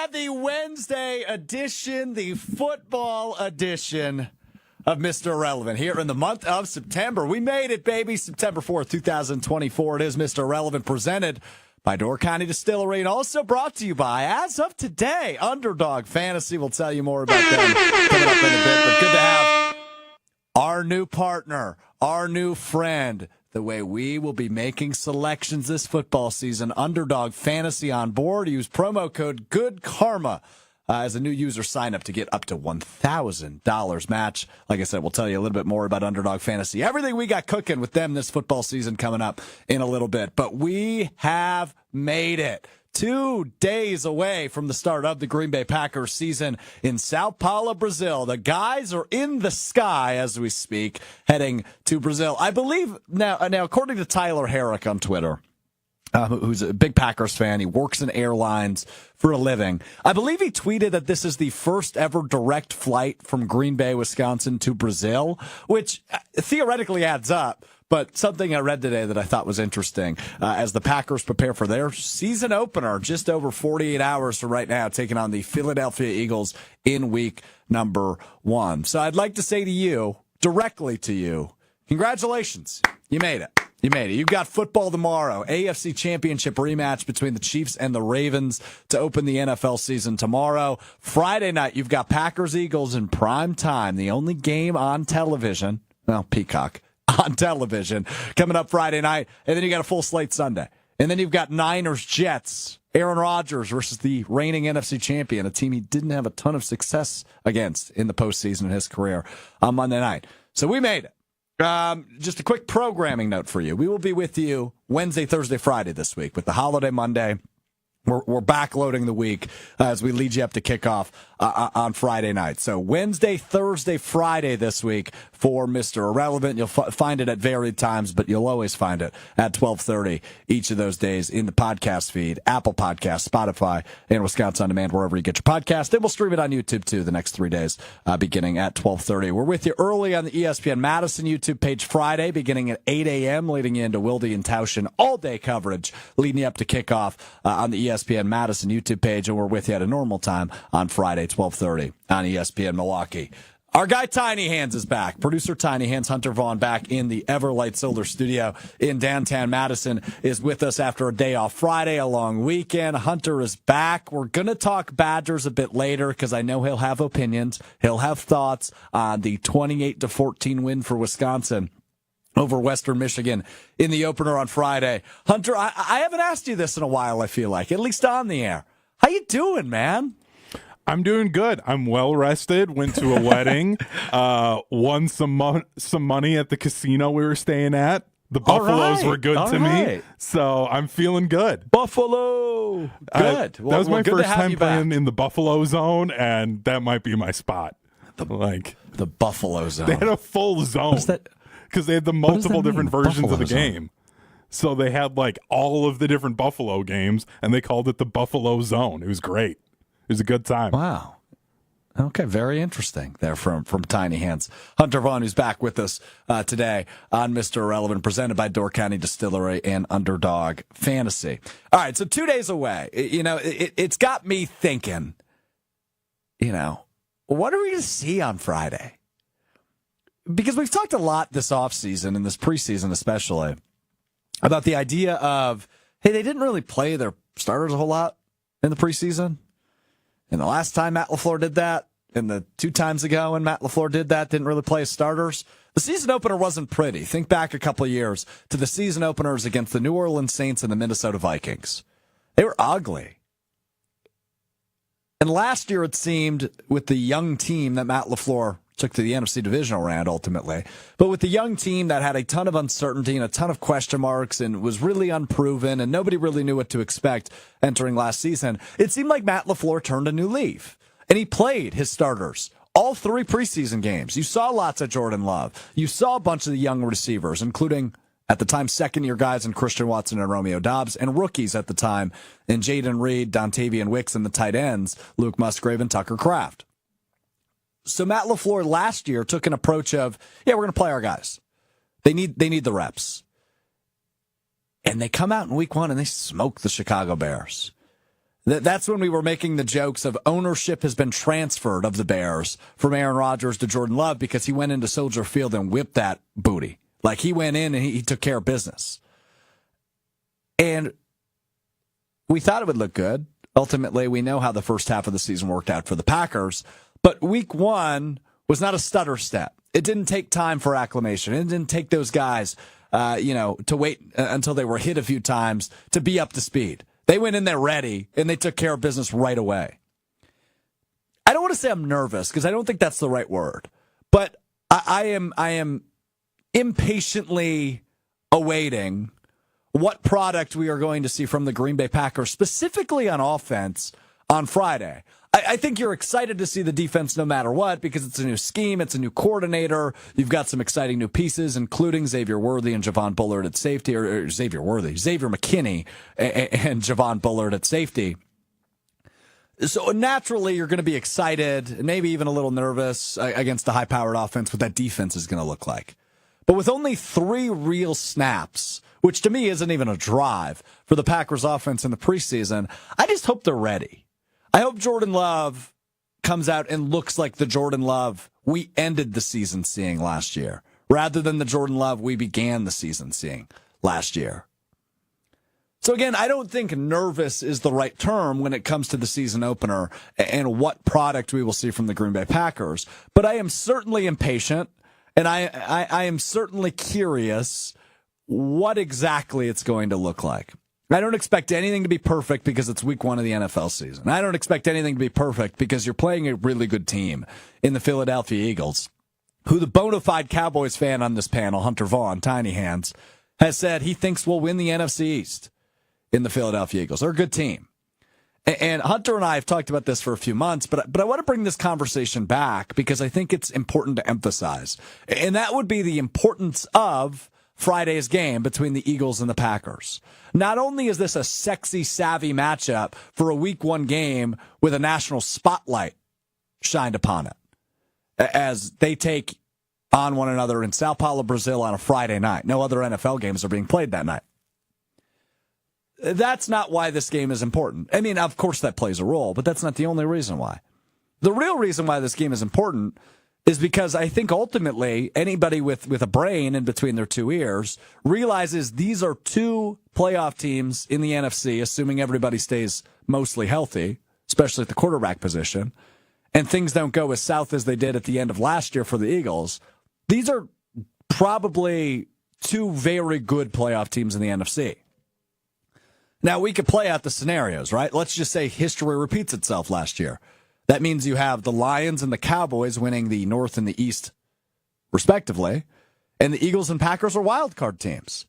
Yeah, the Wednesday edition, the football edition of Mr. Irrelevant here in the month of September. We made it, baby. September 4th, 2024. It is Mr. Irrelevant, presented by Door County Distillery, and also brought to you by, as of today, Underdog Fantasy. We'll tell you more about them coming up in a bit, but good to have our new partner, our new friend, the way we will be making selections this football season. Underdog Fantasy on board. Use promo code GOODKARMA as a new user sign up to get up to $1,000 match. Like I said, we'll tell you a little bit more about Underdog Fantasy. Everything we got cooking with them this football season coming up in a little bit. But we have made it. 2 days away from the start of the Green Bay Packers season in Sao Paulo, Brazil. The guys are in the sky as we speak, heading to Brazil. I believe now according to Tyler Herrick on Twitter, who's a big Packers fan, he works in airlines for a living. I believe he tweeted that this is the first ever direct flight from Green Bay, Wisconsin to Brazil, which theoretically adds up. But something I read today that I thought was interesting, as the Packers prepare for their season opener, just over 48 hours from right now, taking on the Philadelphia Eagles in week number 1. So I'd like to say to you, directly to you, congratulations. You made it. You made it. You've got football tomorrow, AFC Championship rematch between the Chiefs and the Ravens to open the NFL season tomorrow. Friday night, you've got Packers-Eagles in prime time, the only game on television, well, Peacock, on television, coming up Friday night. And then you got a full slate Sunday. And then you've got Niners-Jets, Aaron Rodgers versus the reigning NFC champion, a team he didn't have a ton of success against in the postseason in his career on Monday night. So we made it. Just a quick programming note for you. We will be with you Wednesday, Thursday, Friday this week with the holiday Monday. We're backloading the week as we lead you up to kickoff on Friday night. So Wednesday, Thursday, Friday this week for Mr. Irrelevant. You'll find it at varied times, but you'll always find it at 12:30 each of those days in the podcast feed, Apple Podcasts, Spotify, and Wisconsin On Demand, wherever you get your podcast. And we'll stream it on YouTube, too, the next 3 days, beginning at 12:30. We're with you early on the ESPN Madison YouTube page Friday, beginning at 8 a.m., leading you into Wilde and Tauschen all-day coverage, leading you up to kickoff on the ESPN Madison YouTube page, and we're with you at a normal time on Friday, 12:30 on ESPN Milwaukee. Our guy Tiny Hands is back. Producer Tiny Hands, Hunter Vaughn, back in the Everlight Solar Studio in downtown Madison, is with us after a day off Friday, a long weekend. Hunter is back. We're going to talk Badgers a bit later because I know he'll have opinions. He'll have thoughts on the 28-14 win for Wisconsin over Western Michigan in the opener on Friday. Hunter, I haven't asked you this in a while, I feel like, at least on the air. How you doing, man? I'm doing good. I'm well rested. Went to a wedding. Won some money at the casino we were staying at. The Buffaloes were good to me, so I'm feeling good. Buffalo, good. That was my first time playing in the Buffalo zone, and that might be my spot. The Buffalo zone. They had a full zone because they had the multiple different versions of the game. So they had like all of the different Buffalo games, and they called it the Buffalo Zone. It was great. It was a good time. Wow. Okay, very interesting there from Tiny Hands. Hunter Vaughn, who's back with us today on Mr. Irrelevant, presented by Door County Distillery and Underdog Fantasy. All right, so 2 days away. It's got me thinking, what are we going to see on Friday? Because we've talked a lot this offseason and this preseason especially about the idea of, hey, they didn't really play their starters a whole lot in the preseason. And the last time Matt LaFleur did that, and the 2 times ago when Matt LaFleur did that, didn't really play his starters. The season opener wasn't pretty. Think back a couple of years to the season openers against the New Orleans Saints and the Minnesota Vikings. They were ugly. And last year it seemed, with the young team that Matt LaFleur took to the NFC divisional round ultimately, but with the young team that had a ton of uncertainty and a ton of question marks and was really unproven and nobody really knew what to expect entering last season, it seemed like Matt LaFleur turned a new leaf. And he played his starters all 3 preseason games. You saw lots of Jordan Love. You saw a bunch of the young receivers, including, at the time, second-year guys in Christian Watson and Romeo Doubs, and rookies at the time in Jaden Reed, Dontavian Wicks, and the tight ends, Luke Musgrave and Tucker Kraft. So Matt LaFleur last year took an approach of, we're going to play our guys. They need the reps. And they come out in week 1 and they smoke the Chicago Bears. That's when we were making the jokes of ownership has been transferred of the Bears from Aaron Rodgers to Jordan Love because he went into Soldier Field and whipped that booty. Like, he went in and he took care of business. And we thought it would look good. Ultimately, we know how the first half of the season worked out for the Packers. But week one was not a stutter step. It didn't take time for acclimation. It didn't take those guys, to wait until they were hit a few times to be up to speed. They went in there ready, and they took care of business right away. I don't want to say I'm nervous, because I don't think that's the right word. But I am impatiently awaiting what product we are going to see from the Green Bay Packers, specifically on offense, on Friday. I think you're excited to see the defense no matter what, because it's a new scheme, it's a new coordinator. You've got some exciting new pieces, including Xavier Worthy and Javon Bullard at safety, or Xavier McKinney and Javon Bullard at safety. So naturally, you're going to be excited, and maybe even a little nervous against the high-powered offense, what that defense is going to look like. But with only 3 real snaps, which to me isn't even a drive for the Packers offense in the preseason, I just hope they're ready. I hope Jordan Love comes out and looks like the Jordan Love we ended the season seeing last year, rather than the Jordan Love we began the season seeing last year. So again, I don't think nervous is the right term when it comes to the season opener and what product we will see from the Green Bay Packers. But I am certainly impatient, and I am certainly curious what exactly it's going to look like. I don't expect anything to be perfect because it's week 1 of the NFL season. I don't expect anything to be perfect because you're playing a really good team in the Philadelphia Eagles, who the bona fide Cowboys fan on this panel, Hunter Vaughn, Tiny Hands, has said he thinks will win the NFC East in the Philadelphia Eagles. They're a good team. And Hunter and I have talked about this for a few months, but I want to bring this conversation back because I think it's important to emphasize. And that would be the importance of Friday's game between the Eagles and the Packers. Not only is this a sexy, savvy matchup for a week 1 game with a national spotlight shined upon it, as they take on one another in Sao Paulo, Brazil on a Friday night. No other NFL games are being played that night. That's not why this game is important. I mean, of course that plays a role, but that's not the only reason why. The real reason why this game is important is because I think ultimately anybody with a brain in between their 2 ears realizes these are 2 playoff teams in the NFC, assuming everybody stays mostly healthy, especially at the quarterback position, and things don't go as south as they did at the end of last year for the Eagles. These are probably 2 very good playoff teams in the NFC. Now, we could play out the scenarios, right? Let's just say history repeats itself last year. That means you have the Lions and the Cowboys winning the North and the East, respectively, and the Eagles and Packers are wild card teams.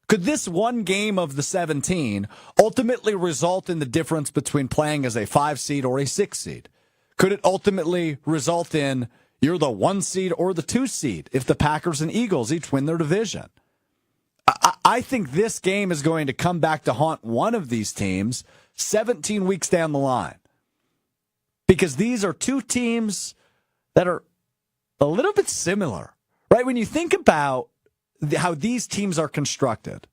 Could this one game of the 17 ultimately result in the difference between playing as a 5 seed or a 6 seed? Could it ultimately result in you're the 1 seed or the 2 seed if the Packers and Eagles each win their division? I think this game is going to come back to haunt one of these teams 17 weeks down the line. Because these are 2 teams that are a little bit similar, right? When you think about how these teams are constructed,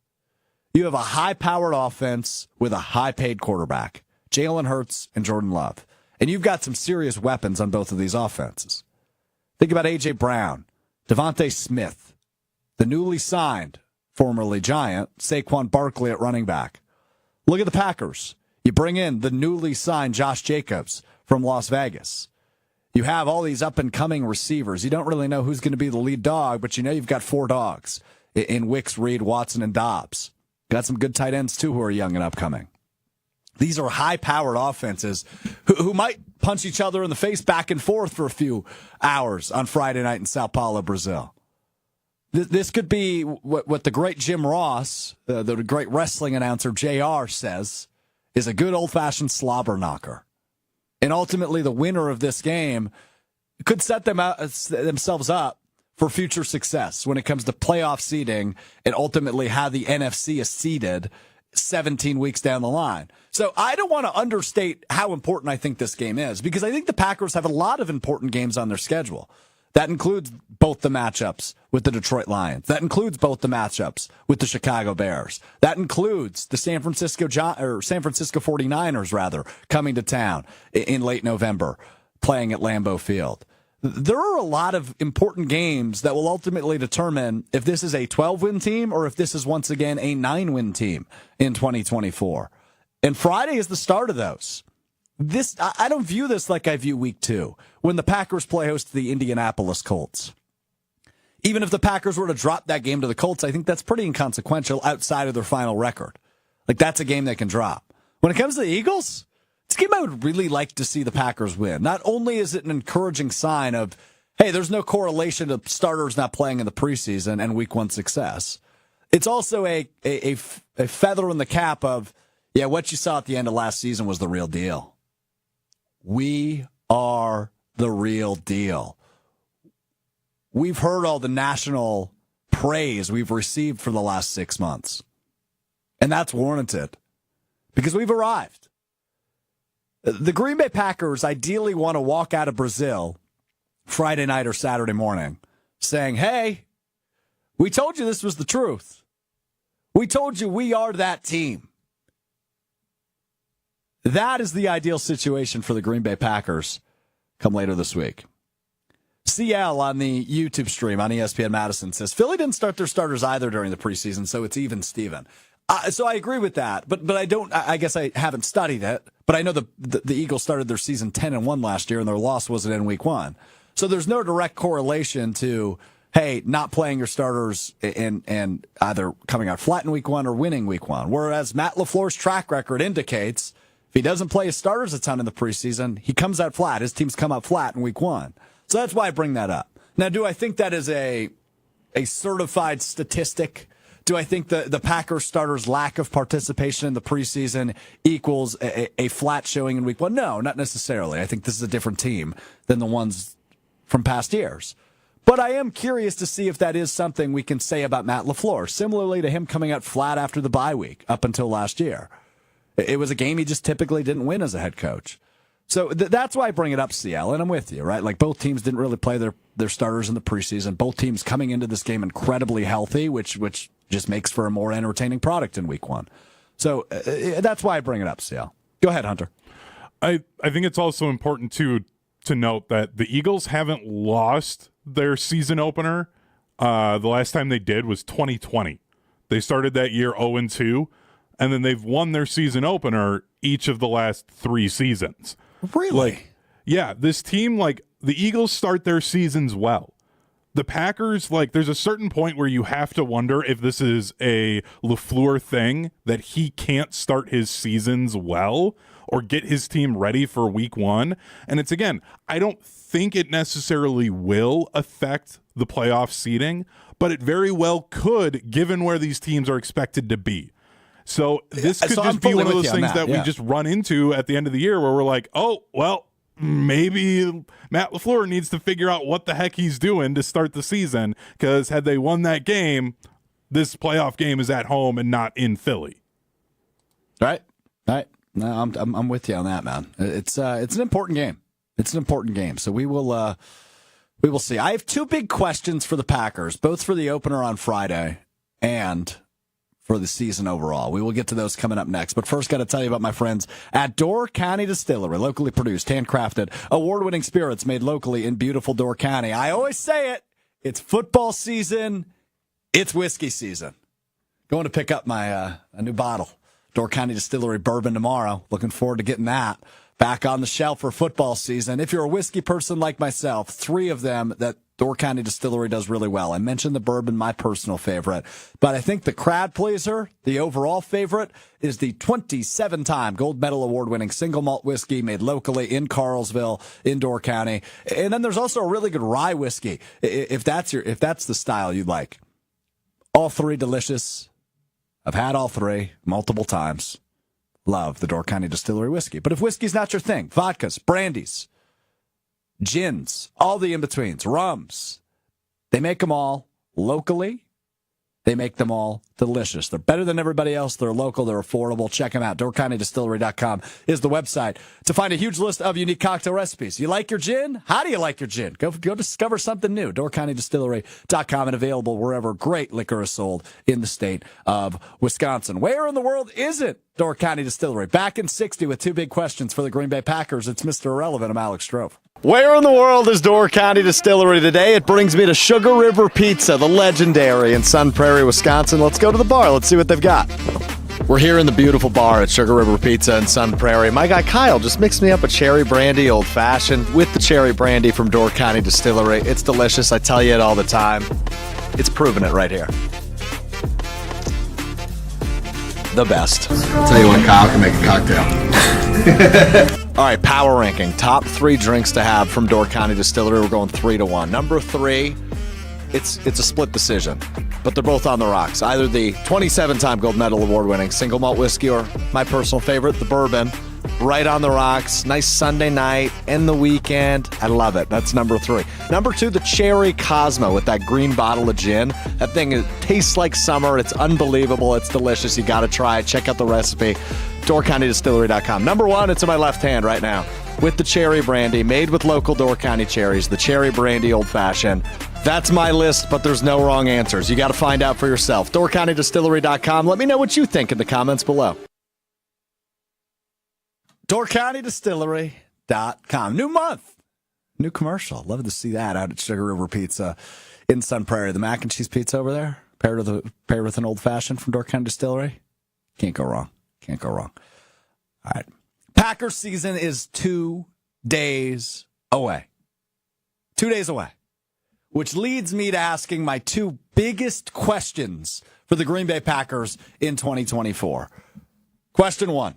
you have a high-powered offense with a high-paid quarterback, Jalen Hurts and Jordan Love. And you've got some serious weapons on both of these offenses. Think about A.J. Brown, Devontae Smith, the newly signed, formerly Giant, Saquon Barkley at running back. Look at the Packers. You bring in the newly signed Josh Jacobs from Las Vegas. You have all these up-and-coming receivers. You don't really know who's going to be the lead dog, but you know you've got 4 dogs in Wicks, Reed, Watson, and Dobbs. Got some good tight ends, too, who are young and upcoming. These are high-powered offenses who might punch each other in the face back and forth for a few hours on Friday night in Sao Paulo, Brazil. This could be what the great Jim Ross, the great wrestling announcer JR, says is a good old-fashioned slobber knocker. And ultimately, the winner of this game could set themselves up for future success when it comes to playoff seeding and ultimately how the NFC is seeded 17 weeks down the line. So I don't want to understate how important I think this game is, because I think the Packers have a lot of important games on their schedule. That includes both the matchups with the Detroit Lions. That includes both the matchups with the Chicago Bears. That includes the San Francisco 49ers, rather, coming to town in late November, playing at Lambeau Field. There are a lot of important games that will ultimately determine if this is a 12-win team or if this is once again a 9-win team in 2024. And Friday is the start of those. I don't view this like I view week 2, when the Packers play host to the Indianapolis Colts. Even if the Packers were to drop that game to the Colts, I think that's pretty inconsequential outside of their final record. Like, that's a game they can drop. When it comes to the Eagles, it's a game I would really like to see the Packers win. Not only is it an encouraging sign of, hey, there's no correlation to starters not playing in the preseason and week 1 success, it's also a feather in the cap of, yeah, what you saw at the end of last season was the real deal. We are the real deal. We've heard all the national praise we've received for the last 6 months. And that's warranted because we've arrived. The Green Bay Packers ideally want to walk out of Brazil Friday night or Saturday morning saying, hey, we told you this was the truth. We told you we are that team. That is the ideal situation for the Green Bay Packers come later this week. CL on the YouTube stream on ESPN Madison says, Philly didn't start their starters either during the preseason, so it's even Steven. So I agree with that, but I guess I haven't studied it, but I know the Eagles started their season 10-1 last year, and their loss wasn't in week 1. So there's no direct correlation to, hey, not playing your starters and either coming out flat in week 1 or winning week 1. Whereas Matt LaFleur's track record indicates if he doesn't play his starters a ton in the preseason, he comes out flat. His teams come out flat in week 1. So that's why I bring that up. Now, do I think that is a certified statistic? Do I think the Packers starters' lack of participation in the preseason equals a flat showing in week 1? No, not necessarily. I think this is a different team than the ones from past years. But I am curious to see if that is something we can say about Matt LaFleur, similarly to him coming out flat after the bye week up until last year. It was a game he just typically didn't win as a head coach. So that's why I bring it up, CL, and I'm with you, right? Like, both teams didn't really play their starters in the preseason. Both teams coming into this game incredibly healthy, which just makes for a more entertaining product in week 1. So that's why I bring it up, CL. Go ahead, Hunter. I think it's also important, too, to note that the Eagles haven't lost their season opener. The last time they did was 2020. They started that year 0-2. And then they've won their season opener each of the last 3 seasons. Really? Yeah, this team, the Eagles start their seasons well. The Packers, there's a certain point where you have to wonder if this is a LaFleur thing, that he can't start his seasons well or get his team ready for week 1. And it's, again, I don't think it necessarily will affect the playoff seeding, but it very well could, given where these teams are expected to be. So this could just be one of those things that we just run into at the end of the year where we're like, oh, well, maybe Matt LaFleur needs to figure out what the heck he's doing to start the season, because had they won that game, this playoff game is at home and not in Philly. Right. No, I'm with you on that, man. It's an important game. It's an important game. So we will see. I have 2 big questions for the Packers, both for the opener on Friday and for the season overall. We will get to those coming up next. But first, got to tell you about my friends at Door County Distillery. Locally produced, handcrafted, award-winning spirits made locally in beautiful Door County. I always say it. It's football season. It's whiskey season. Going to pick up my a new bottle. Door County Distillery bourbon tomorrow. Looking forward to getting that back on the shelf for football season. If you're a whiskey person like myself, 3 of them that Door County Distillery does really well. I mentioned the bourbon, my personal favorite. But I think the crowd pleaser, the overall favorite, is the 27-time gold medal award-winning single malt whiskey made locally in Carlsville, in Door County. And then there's also a really good rye whiskey, if that's the style you like. All 3 delicious. I've had all 3 multiple times. Love the Door County Distillery whiskey. But if whiskey's not your thing, vodkas, brandies, gins, all the in-betweens, rums, they make them all locally. They make them all delicious. They're better than everybody else. They're local. They're affordable. Check them out. DoorKindyDistillery.com is the website to find a huge list of unique cocktail recipes. You like your gin? How do you like your gin? Go discover something new. DoorKindyDistillery.com and available wherever great liquor is sold in the state of Wisconsin. Where in the world isn't Door County Distillery? Back in 60 with two big questions for the Green Bay Packers. It's Mr. Irrelevant. I'm Alex Strouf. Where in the world is Door County Distillery today? It brings me to Sugar River Pizza, the legendary in Sun Prairie, Wisconsin. Let's go to the bar. Let's see what they've got. We're here in the beautiful bar at Sugar River Pizza in Sun Prairie. My guy Kyle just mixed me up a cherry brandy old fashioned with the cherry brandy from Door County Distillery. It's delicious. I tell you it all the time. It's proving it right here. The best. I'll tell you when Kyle can make a cocktail. All right, power ranking. Top 3 drinks to have from Door County Distillery. We're going 3-1. Number 3, it's a split decision, but they're both on the rocks. Either the 27-time gold medal award-winning single malt whiskey or my personal favorite, the bourbon. Right on the rocks. Nice Sunday night, end the weekend. I love it. That's number 3. Number 2, the Cherry Cosmo with that green bottle of gin. That thing tastes like summer. It's unbelievable. It's delicious. You got to try it. Check out the recipe. DoorCountyDistillery.com. Number 1, it's in my left hand right now with the cherry brandy made with local Door County cherries. The cherry brandy old fashioned. That's my list, but there's no wrong answers. You got to find out for yourself. DoorCountyDistillery.com. Let me know what you think in the comments below. DoorCountyDistillery.com. New month. New commercial. Love to see that out at Sugar River Pizza in Sun Prairie. The mac and cheese pizza over there, paired with an old fashioned from Door County Distillery. Can't go wrong. Can't go wrong. All right. Packers season is 2 days away. 2 days away. Which leads me to asking my 2 biggest questions for the Green Bay Packers in 2024. Question 1.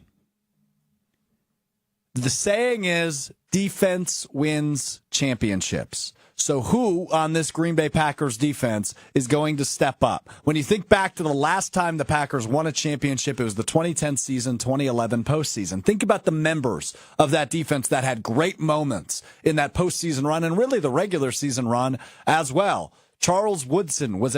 The saying is defense wins championships. So who on this Green Bay Packers defense is going to step up? When you think back to the last time the Packers won a championship, it was the 2010 season, 2011 postseason. Think about the members of that defense that had great moments in that postseason run and really the regular season run as well. Charles Woodson was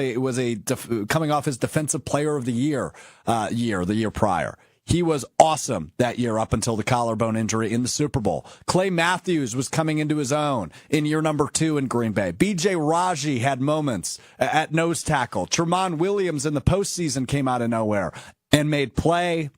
coming off his Defensive Player of the Year the year prior. He was awesome that year up until the collarbone injury in the Super Bowl. Clay Matthews was coming into his own in year number 2 in Green Bay. B.J. Raji had moments at nose tackle. Tremont Williams in the postseason came out of nowhere and made play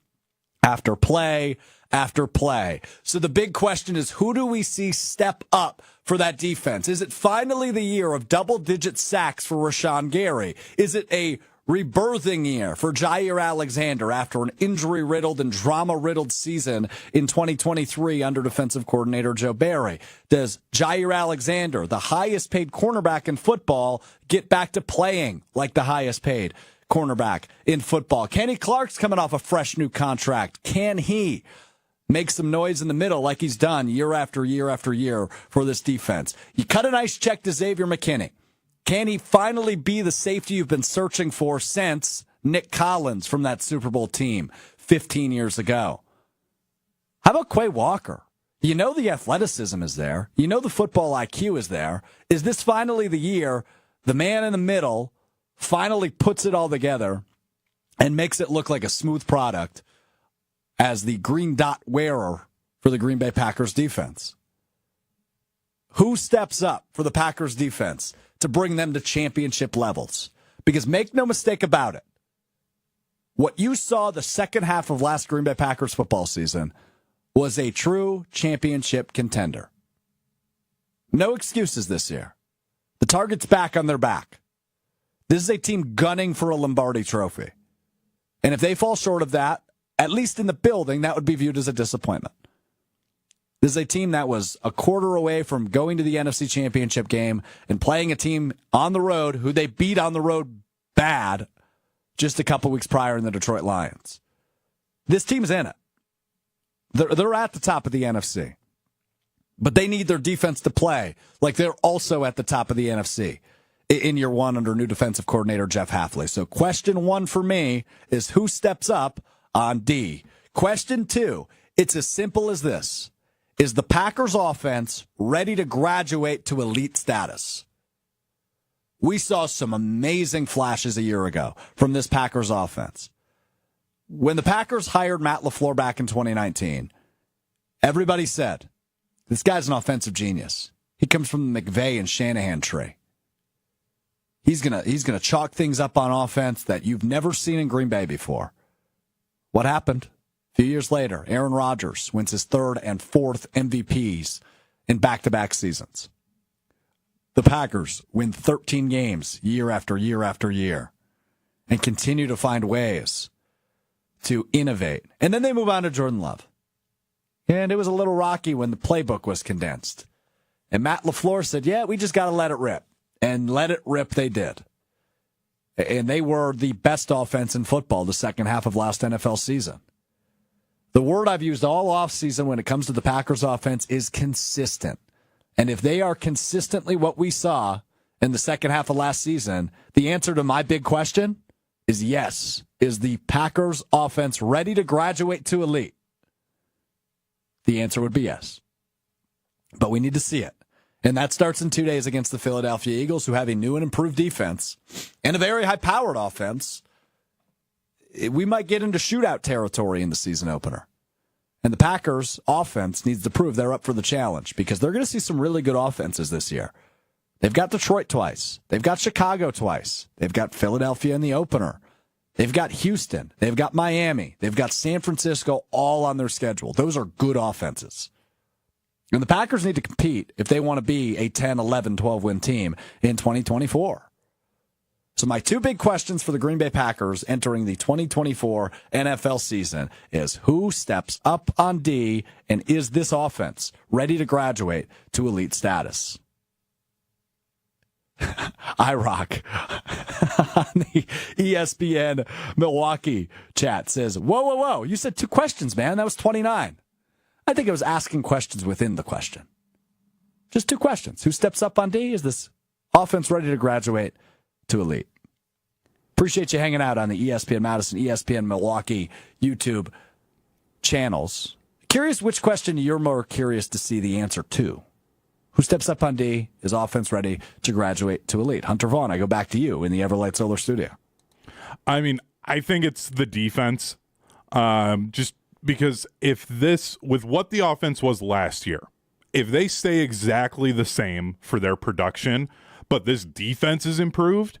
after play after play. So the big question is, who do we see step up for that defense? Is it finally the year of double-digit sacks for Rashawn Gary? Is it a rebirthing year for Jair Alexander after an injury-riddled and drama-riddled season in 2023 under defensive coordinator Joe Barry? Does Jair Alexander, the highest-paid cornerback in football, get back to playing like the highest-paid cornerback in football? Kenny Clark's coming off a fresh new contract. Can he make some noise in the middle like he's done year after year after year for this defense? You cut a nice check to Xavier McKinney. Can he finally be the safety you've been searching for since Nick Collins from that Super Bowl team 15 years ago? How about Quay Walker? You know the athleticism is there. You know the football IQ is there. Is this finally the year the man in the middle finally puts it all together and makes it look like a smooth product as the green dot wearer for the Green Bay Packers defense? Who steps up for the Packers defense to bring them to championship levels? Because make no mistake about it, what you saw the second half of last Green Bay Packers football season was a true championship contender. No excuses this year. The target's back on their back. This is a team gunning for a Lombardi trophy. And if they fall short of that, at least in the building, that would be viewed as a disappointment. This is a team that was a quarter away from going to the NFC Championship game and playing a team on the road who they beat on the road bad just a couple weeks prior in the Detroit Lions. This team's in it. They're at the top of the NFC. But they need their defense to play like they're also at the top of the NFC in year 1 under new defensive coordinator Jeff Hafley. So question 1 for me is who steps up on D. Question 2, it's as simple as this. Is the Packers offense ready to graduate to elite status? We saw some amazing flashes a year ago from this Packers offense. When the Packers hired Matt LaFleur back in 2019, everybody said, this guy's an offensive genius. He comes from the McVay and Shanahan tree. He's gonna chalk things up on offense that you've never seen in Green Bay before. What happened? A few years later, Aaron Rodgers wins his third and fourth MVPs in back-to-back seasons. The Packers win 13 games year after year after year and continue to find ways to innovate. And then they move on to Jordan Love. And it was a little rocky when the playbook was condensed. And Matt LaFleur said, yeah, we just got to let it rip. And let it rip they did. And they were the best offense in football the second half of last NFL season. The word I've used all offseason when it comes to the Packers offense is consistent. And if they are consistently what we saw in the second half of last season, the answer to my big question is yes. Is the Packers offense ready to graduate to elite? The answer would be yes. But we need to see it. And that starts in 2 days against the Philadelphia Eagles, who have a new and improved defense and a very high-powered offense. We might get into shootout territory in the season opener. And the Packers offense needs to prove they're up for the challenge because they're going to see some really good offenses this year. They've got Detroit twice. They've got Chicago twice. They've got Philadelphia in the opener. They've got Houston. They've got Miami. They've got San Francisco all on their schedule. Those are good offenses. And the Packers need to compete if they want to be a 10, 11, 12-win team in 2024. So my two big questions for the Green Bay Packers entering the 2024 NFL season is who steps up on D, and is this offense ready to graduate to elite status? iRock on the ESPN Milwaukee chat says, whoa, you said two questions, man. That was 29. I think it was asking questions within the question. Just two questions. Who steps up on D? Is this offense ready to graduate to elite? Appreciate you hanging out on the ESPN Madison, ESPN Milwaukee YouTube channels. Curious which question you're more curious to see the answer to. Who steps up on D? Is offense ready to graduate to elite? Hunter Vaughn, I go back to you in the Everlight Solar Studio. I mean, I think it's the defense. Just because if this, with what the offense was last year, if they stay exactly the same for their production, but this defense is improved,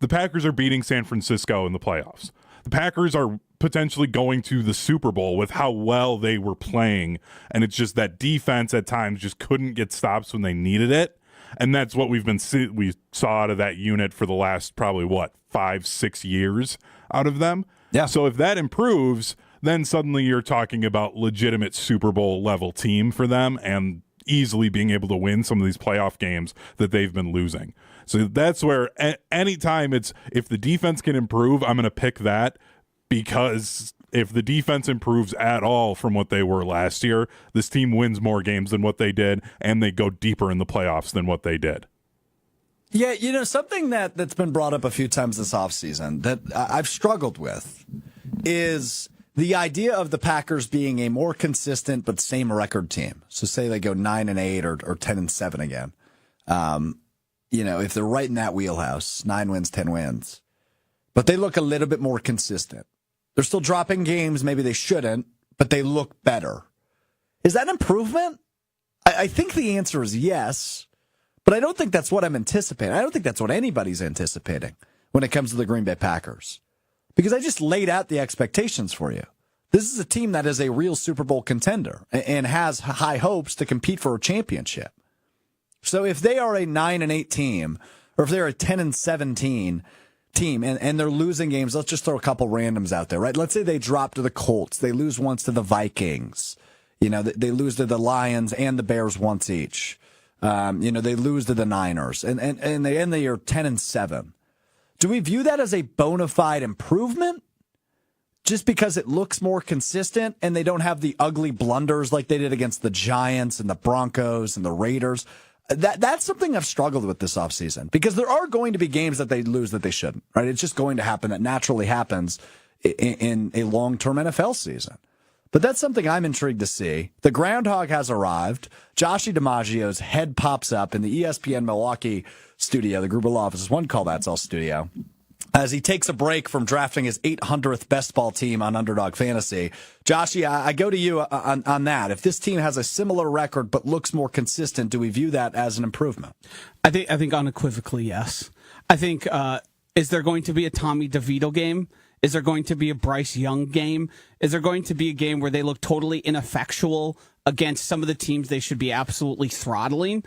the Packers are beating San Francisco in the playoffs. The Packers are potentially going to the Super Bowl with how well they were playing, and it's just that defense at times just couldn't get stops when they needed it, and that's what we saw out of that unit for the last probably 5-6 years out of them. Yeah. So if that improves, then suddenly you're talking about legitimate Super Bowl level team for them and easily being able to win some of these playoff games that they've been losing. So that's where anytime if the defense can improve, I'm going to pick that, because if the defense improves at all from what they were last year, this team wins more games than what they did, and they go deeper in the playoffs than what they did. Yeah, something that's been brought up a few times this offseason that I've struggled with is the idea of the Packers being a more consistent but same record team. So say they go 9-8 or 10-7 again. If they're right in that wheelhouse, 9 wins, 10 wins, but they look a little bit more consistent. They're still dropping games. Maybe they shouldn't, but they look better. Is that improvement? I think the answer is yes, but I don't think that's what I'm anticipating. I don't think that's what anybody's anticipating when it comes to the Green Bay Packers, because I just laid out the expectations for you. This is a team that is a real Super Bowl contender and has high hopes to compete for a championship. So if they are a 9-8 team, or if they're a 10-17 team and they're losing games, let's just throw a couple randoms out there, right? Let's say they drop to the Colts. They lose once to the Vikings. They lose to the Lions and the Bears once each. They lose to the Niners and they end the year 10-7. Do we view that as a bona fide improvement? Just because it looks more consistent and they don't have the ugly blunders like they did against the Giants and the Broncos and the Raiders? That's something I've struggled with this offseason, because there are going to be games that they lose that they shouldn't, right? It's just going to happen. That naturally happens in a long-term NFL season. But that's something I'm intrigued to see. The groundhog has arrived. Joshy DiMaggio's head pops up in the ESPN Milwaukee studio, the Gruber Law Offices, one call that's all studio, as he takes a break from drafting his 800th best ball team on Underdog Fantasy. Joshy, I go to you on that. If this team has a similar record but looks more consistent, do we view that as an improvement? I think unequivocally, yes. I think, is there going to be a Tommy DeVito game? Is there going to be a Bryce Young game? Is there going to be a game where they look totally ineffectual against some of the teams they should be absolutely throttling?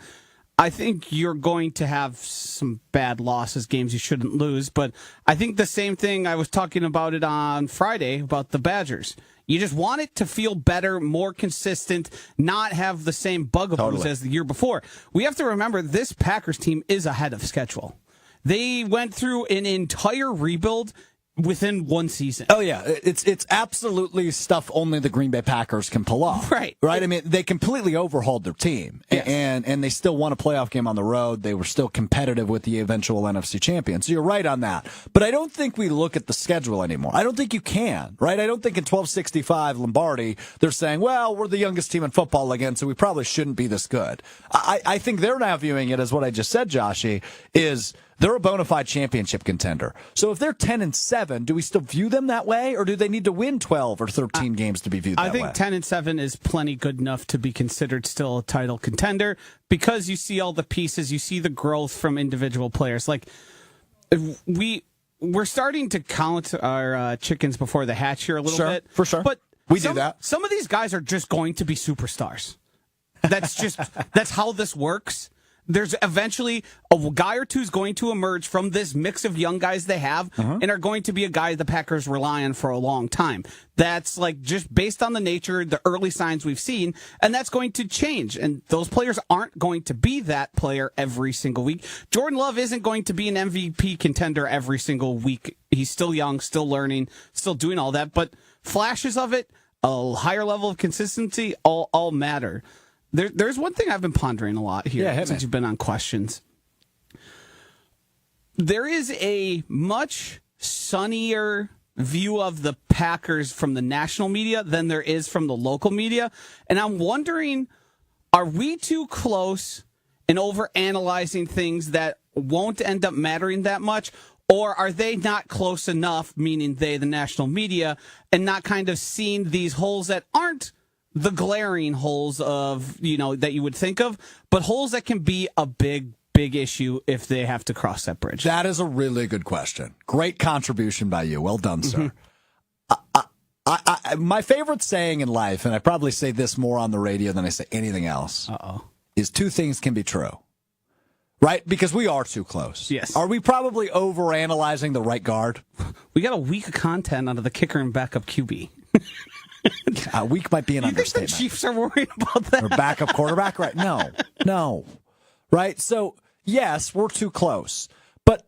I think you're going to have some bad losses, games you shouldn't lose. But I think the same thing, I was talking about it on Friday about the Badgers. You just want it to feel better, more consistent, not have the same bugaboos as the year before. We have to remember this Packers team is ahead of schedule. They went through an entire rebuild within one season. Oh yeah, it's absolutely stuff only the Green Bay Packers can pull off. Right. I mean, they completely overhauled their team, yes. and they still won a playoff game on the road. They were still competitive with the eventual NFC champion. So you're right on that. But I don't think we look at the schedule anymore. I don't think you can. Right. I don't think in 1265 Lombardi they're saying, well, we're the youngest team in football again, so we probably shouldn't be this good. I think they're now viewing it as what I just said, Joshy, is they're a bona fide championship contender. So if they're 10-7, do we still view them that way, or do they need to win 12 or 13 games to be viewed that way? I think 10-7 is plenty good enough to be considered still a title contender because you see all the pieces, you see the growth from individual players. Like we're starting to count our chickens before they hatch here a little bit, for sure. But we do that. Some of these guys are just going to be superstars. That's how this works. There's eventually a guy or two is going to emerge from this mix of young guys they have and are going to be a guy the Packers rely on for a long time. That's like just based on the nature, the early signs we've seen, and that's going to change. And those players aren't going to be that player every single week. Jordan Love isn't going to be an MVP contender every single week. He's still young, still learning, still doing all that, but flashes of it, a higher level of consistency, all matter. There's one thing I've been pondering a lot here since you've been on questions. There is a much sunnier view of the Packers from the national media than there is from the local media. And I'm wondering, are we too close and overanalyzing things that won't end up mattering that much? Or are they not close enough, meaning they, the national media, and not kind of seeing these holes that aren't the glaring holes of, that you would think of, but holes that can be a big issue if they have to cross that bridge? That is a really good question. Great contribution by you. Well done, sir. My favorite saying in life, and I probably say this more on the radio than I say anything else, is two things can be true. Right? Because we are too close. Yes. Are we probably overanalyzing the right guard? We got a week of content out of the kicker and backup QB. A week might be an understatement. You think the Chiefs are worried about that? Or backup quarterback? Right? No. Right? So, yes, we're too close. But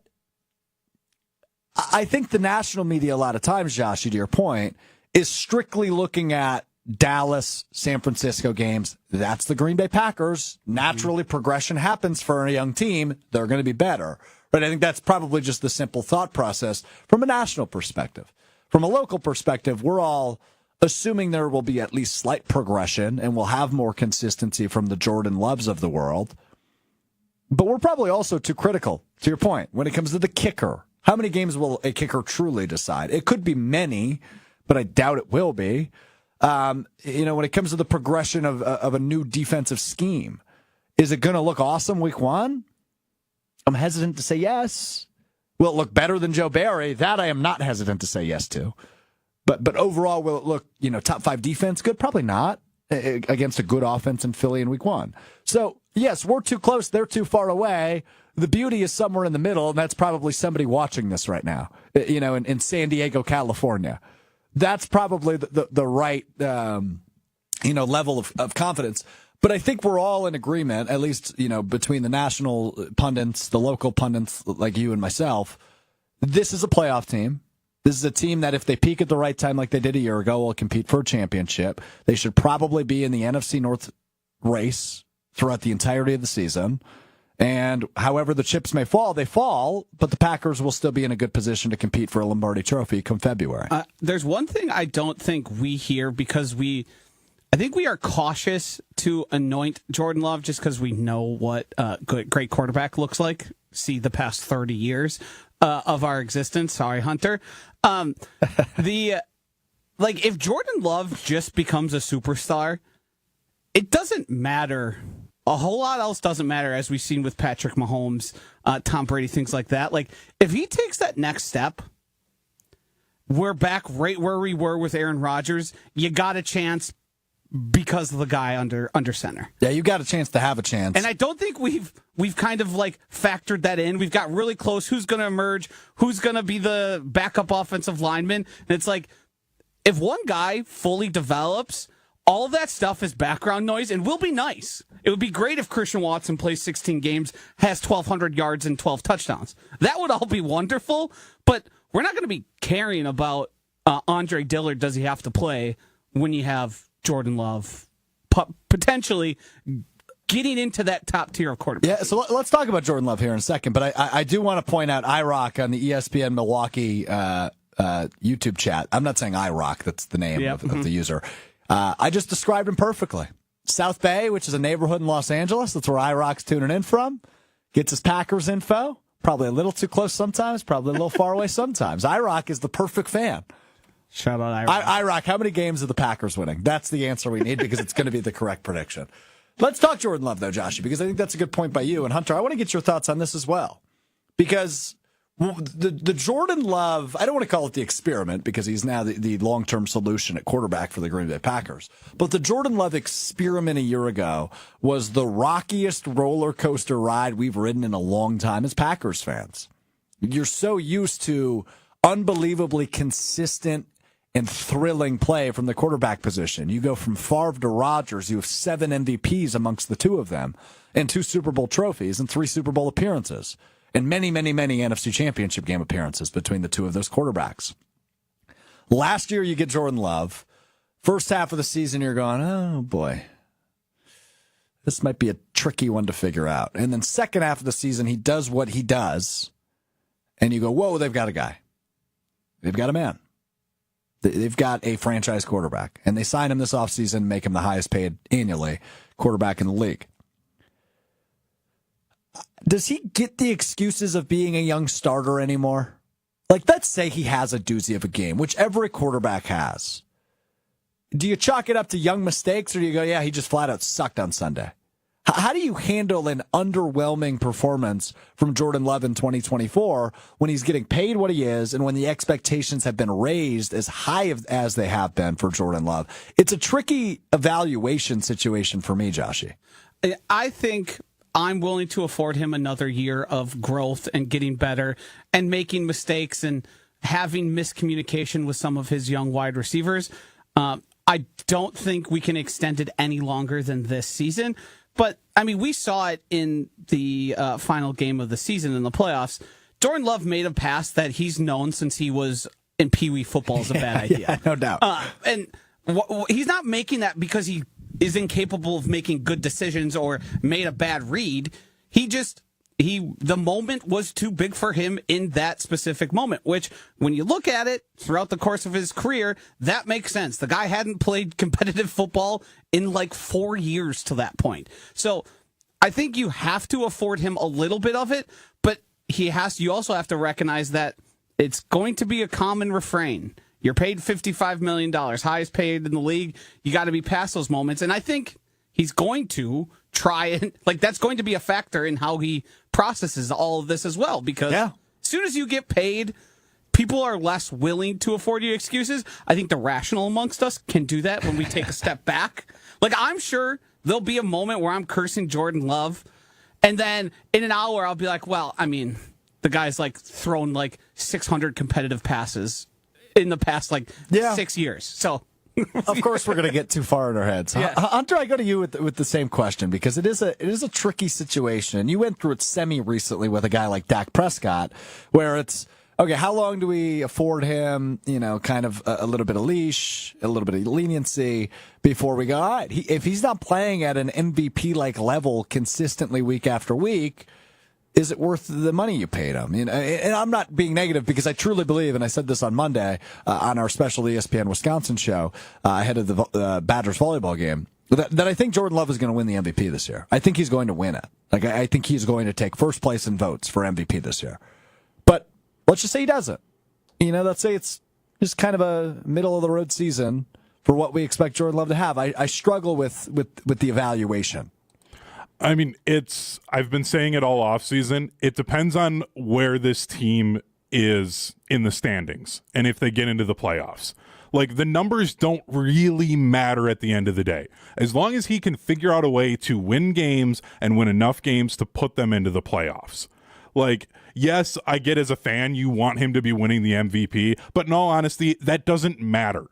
I think the national media a lot of times, Josh, to your point, is strictly looking at Dallas, San Francisco games. That's the Green Bay Packers. Naturally, progression happens for a young team. They're going to be better. But I think that's probably just the simple thought process from a national perspective. From a local perspective, we're all assuming there will be at least slight progression and we'll have more consistency from the Jordan Loves of the world. But we're probably also too critical, to your point, when it comes to the kicker. How many games will a kicker truly decide? It could be many, but I doubt it will be. When it comes to the progression of a new defensive scheme, is it going to look awesome week one? I'm hesitant to say yes. Will it look better than Joe Barry? That I am not hesitant to say yes to. But overall, will it look, top 5 defense good? Probably not against a good offense in Philly in week one. So, yes, we're too close. They're too far away. The beauty is somewhere in the middle, and that's probably somebody watching this right now, in San Diego, California. That's probably the right, level of confidence. But I think we're all in agreement, at least, between the national pundits, the local pundits like you and myself. This is a playoff team. This is a team that if they peak at the right time like they did a year ago, will compete for a championship. They should probably be in the NFC North race throughout the entirety of the season. And however the chips may fall, they fall, but the Packers will still be in a good position to compete for a Lombardi trophy come February. There's one thing I don't think we hear because I think we are cautious to anoint Jordan Love just because we know what great quarterback looks like. See the past 30 years of our existence. Sorry, Hunter. If Jordan Love just becomes a superstar, it doesn't matter. A whole lot else doesn't matter, as we've seen with Patrick Mahomes, Tom Brady, things like that. Like, if he takes that next step, we're back right where we were with Aaron Rodgers. You got a chance because of the guy under center. Yeah, you got a chance to have a chance. And I don't think we've kind of like factored that in. We've got really close. Who's going to emerge? Who's going to be the backup offensive lineman? And it's like, if one guy fully develops, all of that stuff is background noise and will be nice. It would be great if Christian Watson plays 16 games, has 1,200 yards and 12 touchdowns. That would all be wonderful, but we're not going to be caring about Andre Dillard, does he have to play, when you have Jordan Love potentially getting into that top tier of quarterback. Yeah, so let's talk about Jordan Love here in a second, but I do want to point out IROC on the ESPN Milwaukee YouTube chat. I'm not saying IROC, that's the name of the user. I just described him perfectly. South Bay, which is a neighborhood in Los Angeles, that's where IROC's tuning in from, gets his Packers info. Probably a little too close sometimes, probably a little far away sometimes. IROC is the perfect fan. Shout out IROC. IROC, how many games are the Packers winning? That's the answer we need because it's going to be the correct prediction. Let's talk Jordan Love, though, Joshy, because I think that's a good point by you. And Hunter, I want to get your thoughts on this as well. Because the Jordan Love, I don't want to call it the experiment because he's now the long-term solution at quarterback for the Green Bay Packers. But the Jordan Love experiment a year ago was the rockiest roller coaster ride we've ridden in a long time as Packers fans. You're so used to unbelievably consistent and thrilling play from the quarterback position. You go from Favre to Rodgers. You have 7 MVPs amongst the two of them and 2 Super Bowl trophies and 3 Super Bowl appearances. And many, many, many NFC Championship game appearances between the two of those quarterbacks. Last year, you get Jordan Love. First half of the season, you're going, oh, boy. This might be a tricky one to figure out. And then second half of the season, he does what he does. And you go, whoa, they've got a guy. They've got a man. They've got a franchise quarterback. And they sign him this offseason, make him the highest paid annually quarterback in the league. Does he get the excuses of being a young starter anymore? Like, let's say he has a doozy of a game, which every quarterback has. Do you chalk it up to young mistakes, or do you go, yeah, he just flat out sucked on Sunday? How do you handle an underwhelming performance from Jordan Love in 2024 when he's getting paid what he is and when the expectations have been raised as high as they have been for Jordan Love? It's a tricky evaluation situation for me, Joshy. I think I'm willing to afford him another year of growth and getting better and making mistakes and having miscommunication with some of his young wide receivers. I don't think we can extend it any longer than this season. But, I mean, we saw it in the final game of the season in the playoffs. Jordan Love made a pass that he's known since he was in Pee Wee football is a bad idea. Yeah, no doubt. And he's not making that because he is incapable of making good decisions or made a bad read. The moment was too big for him in that specific moment, which when you look at it throughout the course of his career, that makes sense. The guy hadn't played competitive football in like 4 years to that point. So I think you have to afford him a little bit of it, but you also have to recognize that it's going to be a common refrain. You're paid $55 million, highest paid in the league. You got to be past those moments. And I think he's going to try and, that's going to be a factor in how he processes all of this as well. Because as soon as you get paid, people are less willing to afford you excuses. I think the rational amongst us can do that when we take a step back. I'm sure there'll be a moment where I'm cursing Jordan Love. And then in an hour, I'll be like, well, I mean, the guy's thrown 600 competitive passes in the past 6 years. So of course we're going to get too far in our heads. Yeah. Hunter, I go to you with the same question because it is a tricky situation. You went through it semi recently with a guy like Dak Prescott, where it's okay. How long do we afford him? Kind of a little bit of leash, a little bit of leniency before we go. All right, if he's not playing at an MVP like level consistently week after week, is it worth the money you paid him? You know, and I'm not being negative because I truly believe, and I said this on Monday on our special ESPN Wisconsin show ahead of the Badgers volleyball game, that I think Jordan Love is going to win the MVP this year. I think he's going to win it. Like, I think he's going to take first place in votes for MVP this year. But let's just say he doesn't. You know, let's say it's just kind of a middle of the road season for what we expect Jordan Love to have. I struggle with the evaluation. I mean, I've been saying it all offseason. It depends on where this team is in the standings and if they get into the playoffs. Like, the numbers don't really matter at the end of the day. As long as he can figure out a way to win games and win enough games to put them into the playoffs. Like, yes, I get as a fan, you want him to be winning the MVP, but in all honesty, that doesn't matter.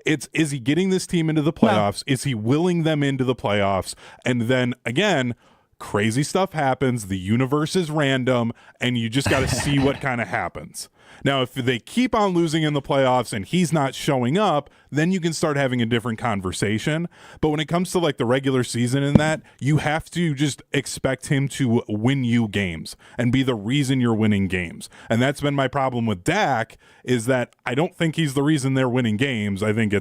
Is he getting this team into the playoffs? No. Is he willing them into the playoffs? And then, again, crazy stuff happens. The universe is random, and you just got to see what kind of happens. Now, if they keep on losing in the playoffs and he's not showing up, then you can start having a different conversation. But when it comes to like the regular season and that, you have to just expect him to win you games and be the reason you're winning games. And that's been my problem with Dak, is that I don't think he's the reason they're winning games. I think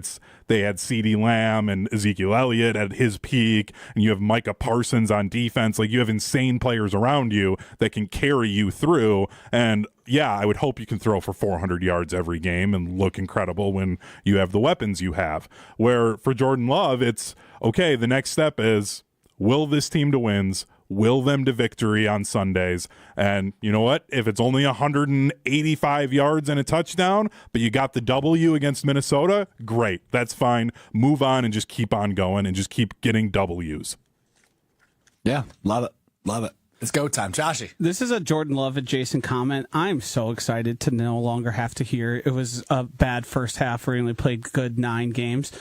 they had CeeDee Lamb and Ezekiel Elliott at his peak, and you have Micah Parsons on defense. Like, you have insane players around you that can carry you through. And yeah, I would hope you can throw for 400 yards every game and look incredible when you have the weapons you have. Where for Jordan Love, it's, okay, the next step is, will this team to wins, will them to victory on Sundays? And you know what? If it's only 185 yards and a touchdown, but you got the W against Minnesota, great. That's fine. Move on and just keep on going and just keep getting Ws. Yeah, love it. Love it. It's go time. Joshy. This is a Jordan Love adjacent comment. I'm so excited to no longer have to hear it was a bad first half where he only played good 9 games.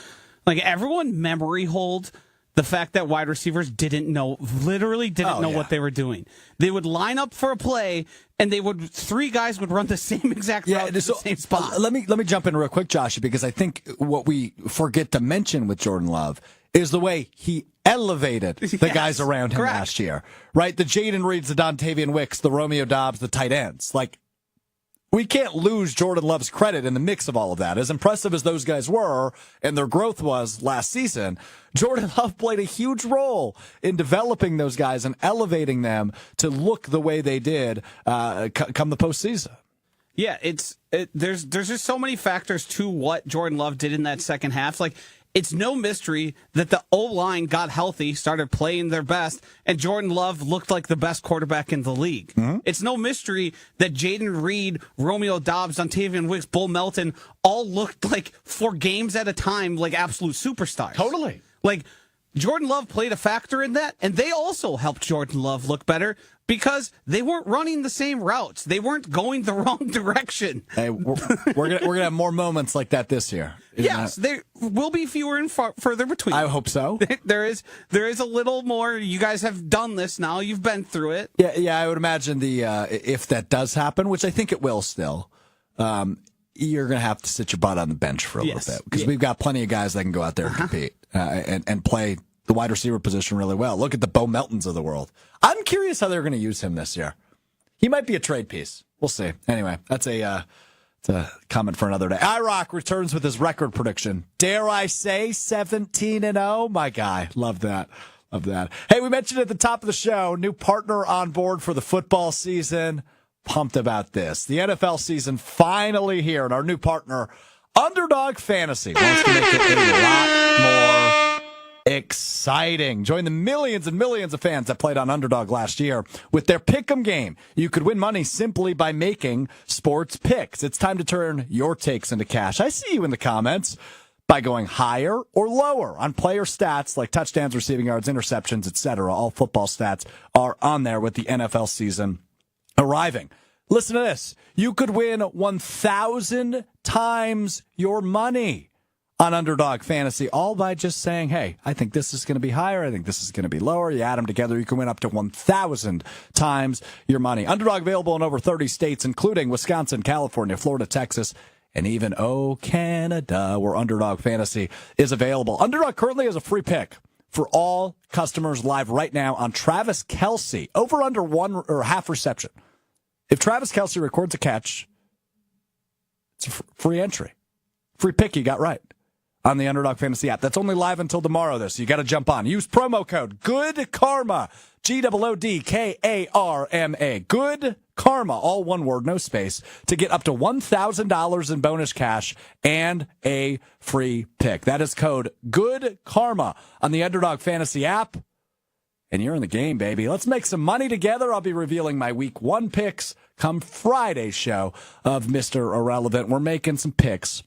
Like, everyone memory hold the fact that wide receivers literally didn't know what they were doing. They would line up for a play, and 3 guys would run the same exact route to the same spot. Let me jump in real quick, Joshy, because I think what we forget to mention with Jordan Love is the way he elevated the guys around him last year, right? The Jaden Reeds, the Dontavian Wicks, the Romeo Dobbs, the tight ends. Like, we can't lose Jordan Love's credit in the mix of all of that. As impressive as those guys were and their growth was last season, Jordan Love played a huge role in developing those guys and elevating them to look the way they did come the postseason. Yeah, there's just so many factors to what Jordan Love did in that second half. Like, it's no mystery that the O-line got healthy, started playing their best, and Jordan Love looked like the best quarterback in the league. Mm-hmm. It's no mystery that Jaden Reed, Romeo Dobbs, Dontavian Wicks, Bull Melton all looked like, for games at a time, like absolute superstars. Totally. Like, Jordan Love played a factor in that, and they also helped Jordan Love look better because they weren't running the same routes. They weren't going the wrong direction. Hey, we're gonna have more moments like that this year. Yes, there will be fewer and further between. I hope so. There is a little more. You guys have done this now. You've been through it. Yeah. I would imagine if that does happen, which I think it will still, you're gonna have to sit your butt on the bench for a little bit because we've got plenty of guys that can go out there and compete and play the wide receiver position really well. Look at the Bo Meltons of the world. I'm curious how they're going to use him this year. He might be a trade piece. We'll see. Anyway, that's a comment for another day. IROC returns with his record prediction. Dare I say 17-0? My guy. Love that. Love that. Hey, we mentioned at the top of the show, new partner on board for the football season. Pumped about this. The NFL season finally here, and our new partner, Underdog Fantasy, wants to make it a lot more exciting. Join the millions and millions of fans that played on Underdog last year with their Pick'em game. You could win money simply by making sports picks. It's time to turn your takes into cash. I see you in the comments by going higher or lower on player stats like touchdowns, receiving yards, interceptions, etc. All football stats are on there with the NFL season arriving. Listen to this. You could win 1,000 times your money on Underdog Fantasy, all by just saying, hey, I think this is going to be higher. I think this is going to be lower. You add them together, you can win up to 1,000 times your money. Underdog available in over 30 states, including Wisconsin, California, Florida, Texas, and even, Canada, where Underdog Fantasy is available. Underdog currently has a free pick for all customers live right now on Travis Kelce. Over under 1 or half reception. If Travis Kelce records a catch, it's a free entry. Free pick you got right on the Underdog Fantasy app. That's only live until tomorrow, though, so you got to jump on. Use promo code Good Karma, GOODKARMA. Good Karma, all one word, no space, to get up to $1,000 in bonus cash and a free pick. That is code Good Karma on the Underdog Fantasy app. And you're in the game, baby. Let's make some money together. I'll be revealing my week 1 picks come Friday's show of Mr. Irrelevant. We're making some picks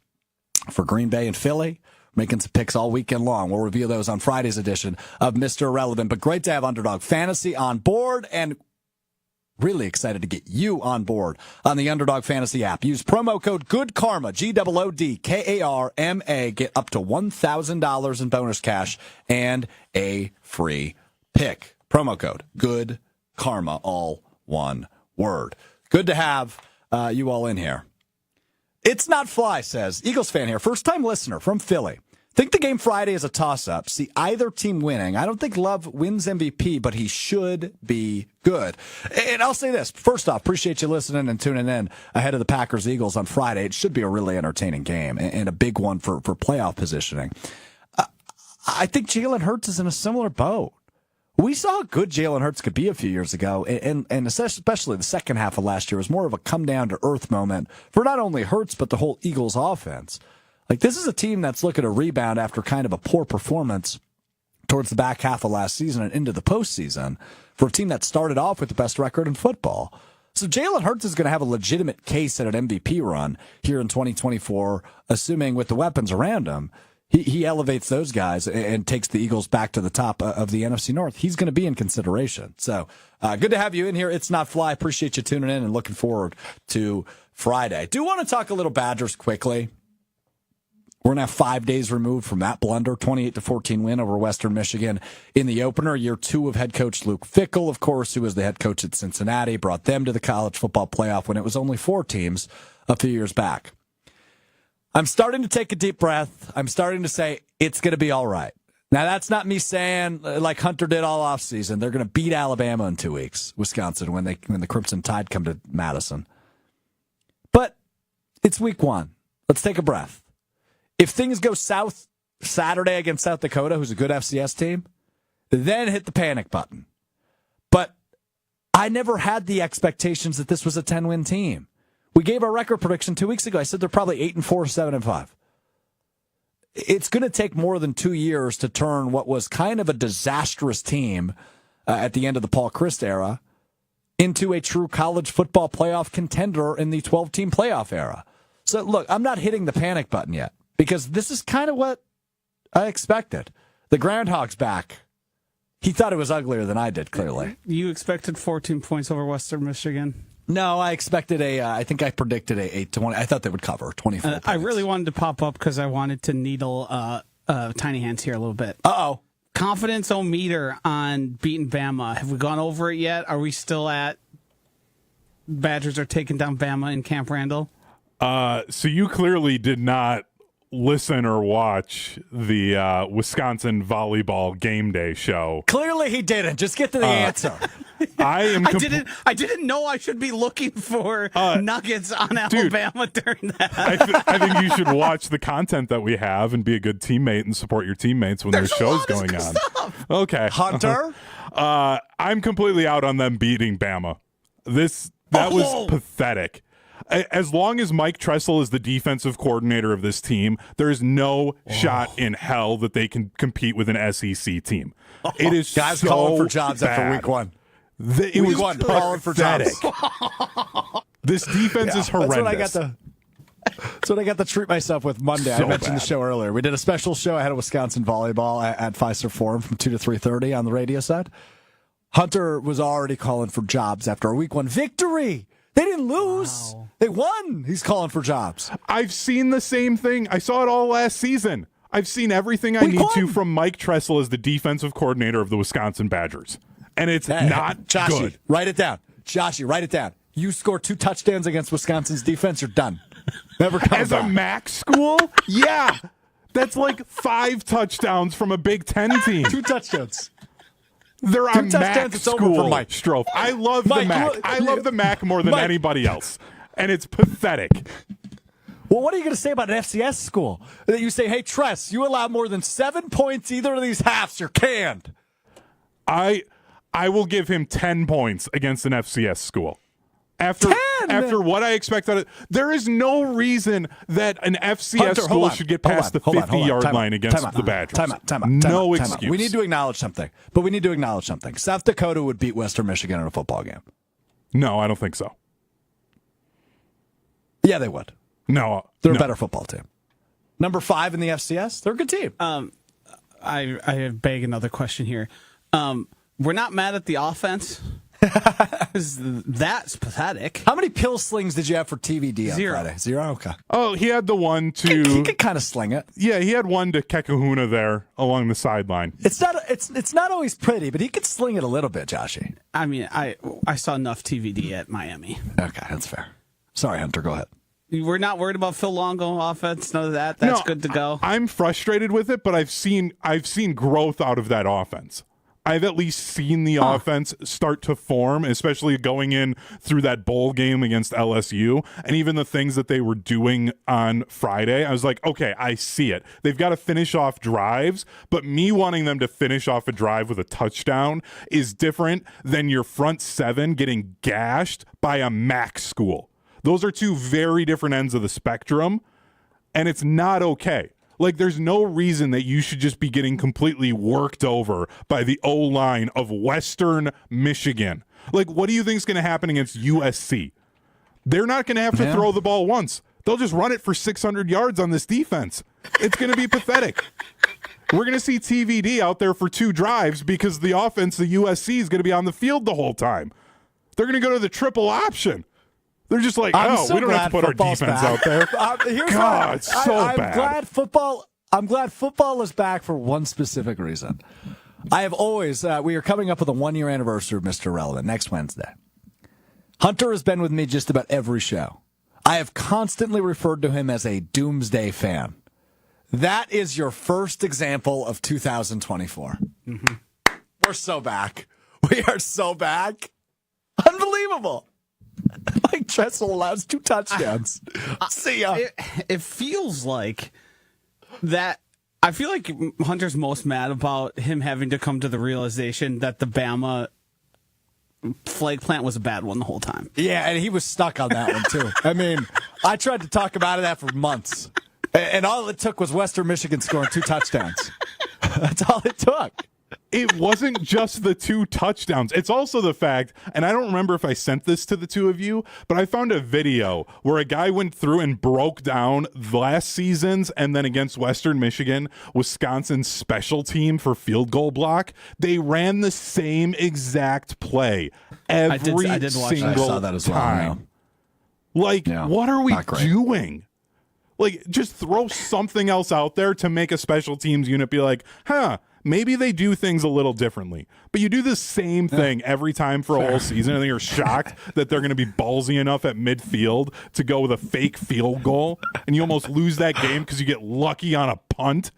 for Green Bay and Philly. Making some picks all weekend long. We'll reveal those on Friday's edition of Mr. Irrelevant. But great to have Underdog Fantasy on board, and really excited to get you on board on the Underdog Fantasy app. Use promo code Good Karma, GOODKARMA. Get up to $1,000 in bonus cash and a free pick. Promo code Good Karma, all one word. Good to have you all in here. It's Not Fly says, Eagles fan here, first-time listener from Philly. Think the game Friday is a toss-up. See either team winning. I don't think Love wins MVP, but he should be good. And I'll say this. First off, appreciate you listening and tuning in ahead of the Packers-Eagles on Friday. It should be a really entertaining game and a big one for playoff positioning. I think Jalen Hurts is in a similar boat. We saw how good Jalen Hurts could be a few years ago, and especially the second half of last year was more of a come-down-to-earth moment for not only Hurts, but the whole Eagles offense. Like, this is a team that's looking to rebound after kind of a poor performance towards the back half of last season and into the postseason for a team that started off with the best record in football. So Jalen Hurts is going to have a legitimate case at an MVP run here in 2024, assuming with the weapons around him, he elevates those guys and takes the Eagles back to the top of the NFC North. He's going to be in consideration. So good to have you in here. It's Not Fly. Appreciate you tuning in and looking forward to Friday. Do want to talk a little Badgers quickly. We're now 5 days removed from that blunder, 28-14 win over Western Michigan in the opener. Year 2 of head coach Luke Fickell, of course, who was the head coach at Cincinnati, brought them to the college football playoff when it was only 4 teams a few years back. I'm starting to take a deep breath. I'm starting to say it's going to be all right. Now, that's not me saying, like Hunter did all offseason, they're going to beat Alabama in 2 weeks, Wisconsin, when the Crimson Tide come to Madison. But it's week 1. Let's take a breath. If things go south Saturday against South Dakota, who's a good FCS team, then hit the panic button. But I never had the expectations that this was a 10-win team. We gave our record prediction 2 weeks ago. I said they're probably 8-4, 7-5. It's going to take more than 2 years to turn what was kind of a disastrous team at the end of the Paul Chryst era into a true college football playoff contender in the 12-team playoff era. So, look, I'm not hitting the panic button yet because this is kind of what I expected. The Groundhog's back. He thought it was uglier than I did, clearly. You expected 14 points over Western Michigan? No, I expected I think I predicted a 20. I thought they would cover 24 points. I really wanted to pop up because I wanted to needle Tiny Hands here a little bit. Uh-oh. Confidence-o-meter on beating Bama. Have we gone over it yet? Are we still at Badgers are taking down Bama in Camp Randall? So you clearly did not listen or watch the Wisconsin volleyball game day show. Clearly he didn't. Just get to the answer. I didn't know I should be looking for nuggets on Alabama during that. I think you should watch the content that we have and be a good teammate and support your teammates when there's shows going on. Stuff. Okay. Hunter? I'm completely out on them beating Bama. That was pathetic. As long as Mike Tressel is the defensive coordinator of this team, there is no shot in hell that they can compete with an SEC team. It is guys so calling for jobs bad. after week 1. Week 1 calling for jobs. This defense is horrendous. That's what I got to treat myself with Monday. I mentioned the show earlier. We did a special show ahead of Wisconsin volleyball at Fiserv Forum from 2 to 3:30 on the radio side. Hunter was already calling for jobs after a week 1 victory. They didn't lose. Wow. They won. He's calling for jobs. I've seen the same thing. I saw it all last season. I've seen everything I need to from Mike Tressel as the defensive coordinator of the Wisconsin Badgers. And it's not Joshy, good. Write it down. Joshy, write it down. You score 2 touchdowns against Wisconsin's defense, you're done. Never come As back. a MAC school? Yeah. That's like 5 touchdowns from a Big Ten team. 2 touchdowns. They're a MAC it's over school, for Mike. Strouf. I love Mike, the MAC. I love the MAC more than Mike. anybody else. And it's pathetic. Well, what are you going to say about an FCS school? That you say, hey, Tress, you allow more than 7 points either of these halves, you're canned. I will give him 10 points against an FCS school. After what I expect out of there is no reason that an FCS school should get past the 50-yard line against the Badgers. Time out. No excuse. We need to acknowledge something. South Dakota would beat Western Michigan in a football game. No, I don't think so. Yeah, they would. No. They're a better football team. Number 5 in the FCS, they're a good team. I beg another question here. We're not mad at the offense. That's pathetic. How many pill slings did you have for TVD on 0. Friday? 0? Okay. Oh, he had the one to... He could kind of sling it. Yeah, he had one to Kekahuna there along the sideline. It's not always pretty, but he could sling it a little bit, Joshy. I mean, I saw enough TVD at Miami. Okay, that's fair. Sorry, Hunter, go ahead. We're not worried about Phil Longo offense, none of that. That's good to go. I'm frustrated with it, but I've seen growth out of that offense. I've at least seen the offense start to form, especially going in through that bowl game against LSU, and even the things that they were doing on Friday. I was like, okay, I see it. They've got to finish off drives, but me wanting them to finish off a drive with a touchdown is different than your front 7 getting gashed by a MAC school. Those are 2 very different ends of the spectrum, and it's not okay. Like, there's no reason that you should just be getting completely worked over by the O-line of Western Michigan. Like, what do you think is going to happen against USC? They're not going to have to throw the ball once. They'll just run it for 600 yards on this defense. It's going to be pathetic. We're going to see TVD out there for 2 drives because the offense of USC is going to be on the field the whole time. They're going to go to the triple option. They're just like, we don't have to put our defense out there. God, it's so bad. I'm glad football is back for one specific reason. I have always, we are coming up with a 1-year anniversary of Mr. Relevant next Wednesday. Hunter has been with me just about every show. I have constantly referred to him as a doomsday fan. That is your first example of 2024. Mm-hmm. We're so back. We are so back. Unbelievable. Mike Tressel allows 2 touchdowns. See ya. It feels like that. I feel like Hunter's most mad about him having to come to the realization that the Bama flag plant was a bad one the whole time. Yeah, and he was stuck on that one, too. I mean, I tried to talk him out of that for months. And all it took was Western Michigan scoring 2 touchdowns. That's all it took. It wasn't just the 2 touchdowns. It's also the fact, and I don't remember if I sent this to the 2 of you, but I found a video where a guy went through and broke down last season's and then against Western Michigan, Wisconsin's special team for field goal block. They ran the same exact play every I did watch single I saw that as well, time. Like, what are we doing? Like, just throw something else out there to make a special teams unit be like, maybe they do things a little differently. But you do the same thing every time for a whole season, and then you're shocked that they're going to be ballsy enough at midfield to go with a fake field goal, and you almost lose that game because you get lucky on a punt.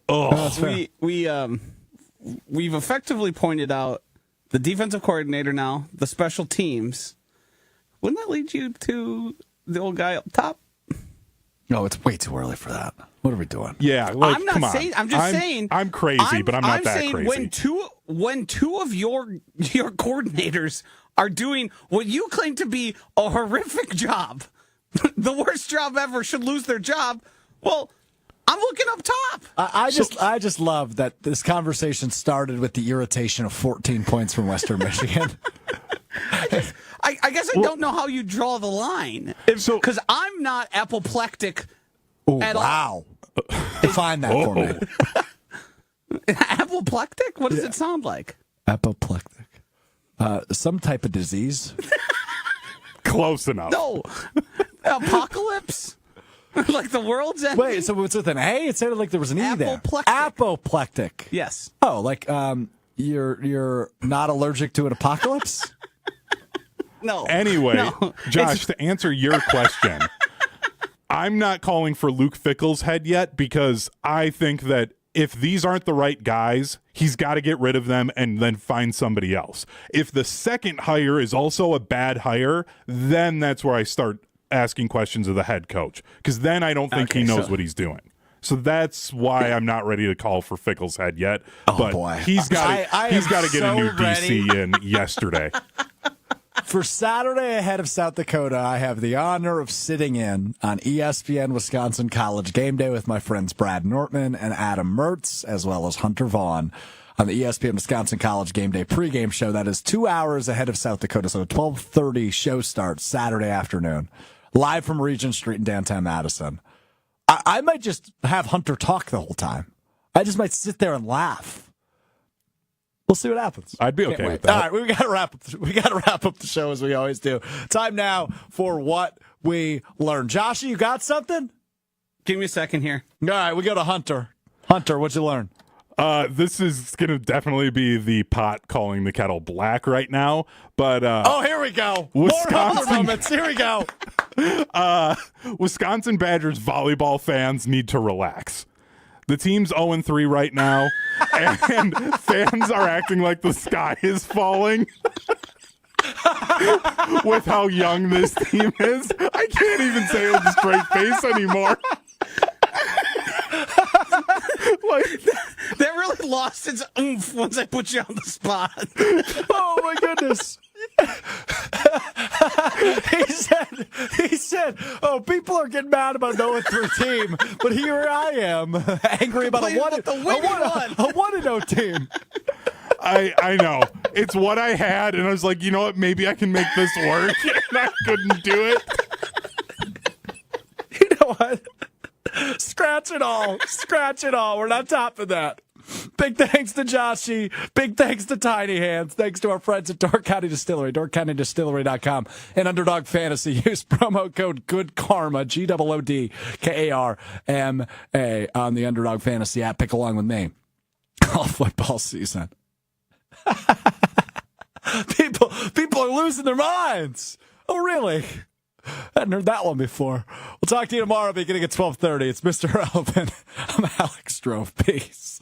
Oh, we've effectively pointed out the defensive coordinator now, the special teams. Wouldn't that lead you to the old guy up top? No, it's way too early for that. What are we doing? Yeah, like, I'm not come on. saying. I'm just saying. I'm crazy, but I'm not that saying crazy. When two of your coordinators are doing what you claim to be a horrific job, the worst job ever, should lose their job. Well, I'm looking up top. I just love that this conversation started with the irritation of 14 points from Western Michigan. I guess I don't know how you draw the line. Because I'm not apoplectic at all. Define that for me. Apoplectic? What does it sound like? Apoplectic. Some type of disease. Close enough. No. Apocalypse? Like the world's ending? Wait, so it's with an A? It sounded like there was an E there. Apoplectic. Apoplectic. Yes. Oh, like you're not allergic to an apocalypse? No. Anyway, No. Josh, to answer your question, I'm not calling for Luke Fickell's head yet because I think that if these aren't the right guys, he's got to get rid of them and then find somebody else. If the second hire is also a bad hire, then that's where I start asking questions of the head coach, because then I don't think he knows what he's doing. So that's why I'm not ready to call for Fickell's head yet. But boy. he's got to get a new ready. DC in yesterday. For Saturday ahead of South Dakota, I have the honor of sitting in on ESPN Wisconsin College Game Day with my friends Brad Nortman and Adam Mertz, as well as Hunter Vaughn, on the ESPN Wisconsin College Game Day pregame show. That is 2 hours ahead of South Dakota, so a 12:30 show starts Saturday afternoon, live from Regent Street in downtown Madison. I might just have Hunter talk the whole time. I just might sit there and laugh. We'll see what happens. I'd be okay with that. All right, we got to wrap up the show as we always do. Time now for what we learned. Joshy, you got something? Give me a second here. All right, we go to Hunter. Hunter, what'd you learn? This is going to definitely be the pot calling the kettle black right now. But here we go. Wisconsin, more Hunter moments. Here we go. Wisconsin Badgers volleyball fans need to relax. The team's 0-3 right now, and fans are acting like the sky is falling with how young this team is. I can't even say it with a straight face anymore. That really lost its oomph once I put you on the spot. Oh, my goodness. he said, oh, people are getting mad about an 0-3 team, but here I am, angry about a 1-0 team. I know. It's what I had, and I was like, you know what? Maybe I can make this work, and I couldn't do it. You know what? Scratch it all. We're not topping that. Big thanks to Joshy. Big thanks to Tiny Hands. Thanks to our friends at Door County Distillery, DoorCountyDistillery.com, and Underdog Fantasy. Use promo code GOODKARMA, GOODKARMA, on the Underdog Fantasy app. Pick along with me all football season. People are losing their minds. Oh, really? I hadn't heard that one before. We'll talk to you tomorrow beginning at 12:30. It's Mr. Relevant. I'm Alex Strouf. Peace.